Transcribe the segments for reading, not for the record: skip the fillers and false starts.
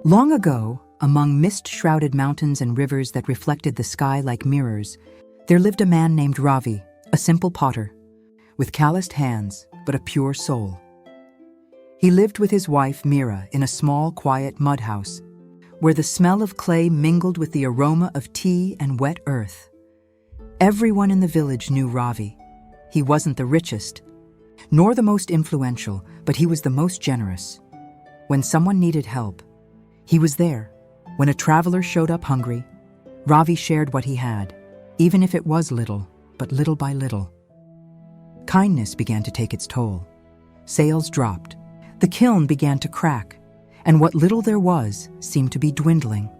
Long ago, among mist-shrouded mountains and rivers that reflected the sky like mirrors, there lived a man named Ravi, a simple potter, with calloused hands but a pure soul. He lived with his wife Mira in a small, quiet mud house, where the smell of clay mingled with the aroma of tea and wet earth. Everyone in the village knew Ravi. He wasn't the richest, nor the most influential, but he was the most generous. When someone needed help, he was there. When a traveler showed up hungry, Ravi shared what he had, even if it was little, but little by little. Kindness began to take its toll. Sales dropped. The kiln began to crack, and what little there was seemed to be dwindling.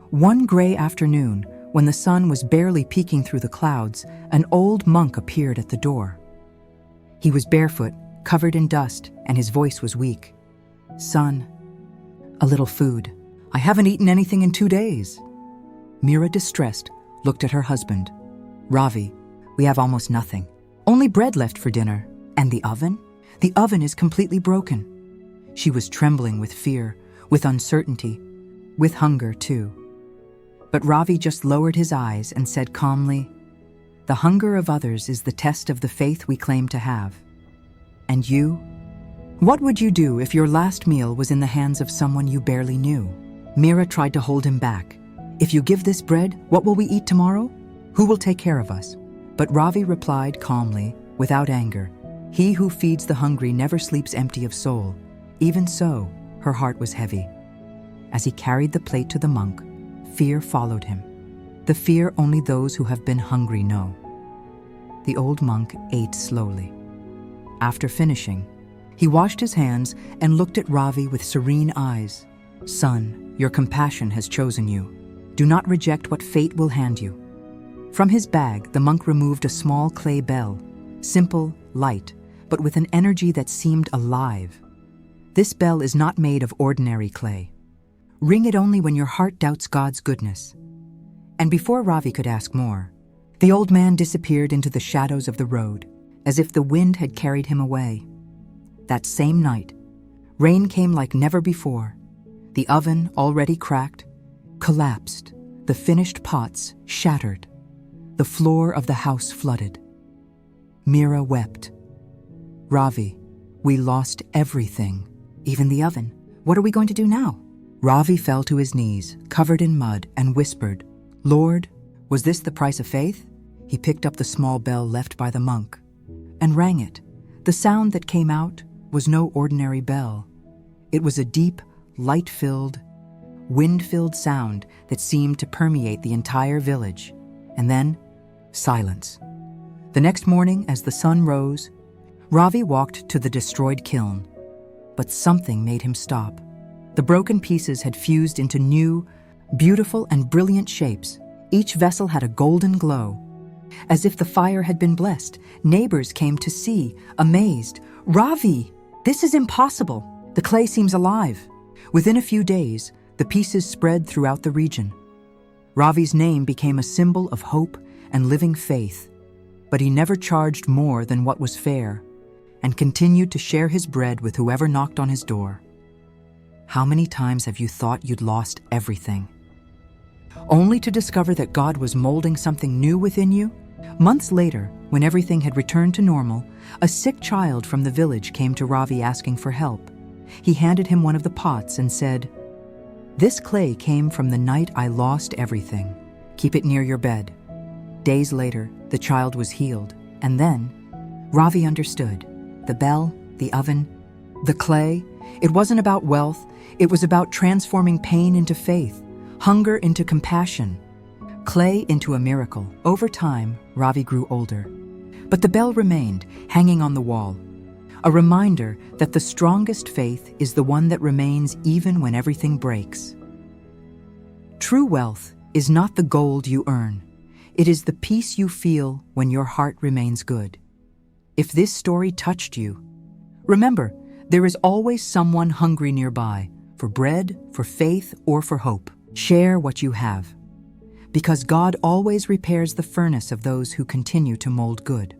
One gray afternoon, when the sun was barely peeking through the clouds, an old monk appeared at the door. He was barefoot, covered in dust, and his voice was weak. "Son, a little food. I haven't eaten anything in 2 days." Mira, distressed, looked at her husband. "Ravi, we have almost nothing. Only bread left for dinner. And the oven? The oven is completely broken." She was trembling with fear, with uncertainty, with hunger too. But Ravi just lowered his eyes and said calmly, "The hunger of others is the test of the faith we claim to have. And you? What would you do if your last meal was in the hands of someone you barely knew?" Mira tried to hold him back. "If you give this bread, what will we eat tomorrow? Who will take care of us?" But Ravi replied calmly, without anger, "He who feeds the hungry never sleeps empty of soul." Even so, her heart was heavy. As he carried the plate to the monk, fear followed him. The fear only those who have been hungry know. The old monk ate slowly. After finishing, he washed his hands and looked at Ravi with serene eyes. "Son, your compassion has chosen you. Do not reject what fate will hand you." From his bag, the monk removed a small clay bell, simple, light, but with an energy that seemed alive. "This bell is not made of ordinary clay. Ring it only when your heart doubts God's goodness." And before Ravi could ask more, the old man disappeared into the shadows of the road, as if the wind had carried him away. That same night, rain came like never before. The oven, already cracked, collapsed. The finished pots shattered. The floor of the house flooded. Mira wept. "Ravi, we lost everything, even the oven. What are we going to do now?" Ravi fell to his knees, covered in mud, and whispered, "Lord, was this the price of faith?" He picked up the small bell left by the monk and rang it. The sound that came out was no ordinary bell. It was a deep, light-filled, wind-filled sound that seemed to permeate the entire village. And then, silence. The next morning, as the sun rose, Ravi walked to the destroyed kiln. But something made him stop. The broken pieces had fused into new, beautiful and brilliant shapes. Each vessel had a golden glow. As if the fire had been blessed, neighbors came to see, amazed. "Ravi, this is impossible. The clay seems alive." Within a few days, the pieces spread throughout the region. Ravi's name became a symbol of hope and living faith, but he never charged more than what was fair, and continued to share his bread with whoever knocked on his door. How many times have you thought you'd lost everything, only to discover that God was molding something new within you? Months later, when everything had returned to normal, a sick child from the village came to Ravi asking for help. He handed him one of the pots and said, "This clay came from the night I lost everything. Keep it near your bed." Days later, the child was healed, and then Ravi understood. The bell, the oven, the clay, it wasn't about wealth, it was about transforming pain into faith, hunger into compassion, clay into a miracle. Over time, Ravi grew older, but the bell remained, hanging on the wall. A reminder that the strongest faith is the one that remains even when everything breaks. True wealth is not the gold you earn. It is the peace you feel when your heart remains good. If this story touched you, remember, there is always someone hungry nearby, for bread, for faith, or for hope. Share what you have, because God always repairs the furnace of those who continue to mold good.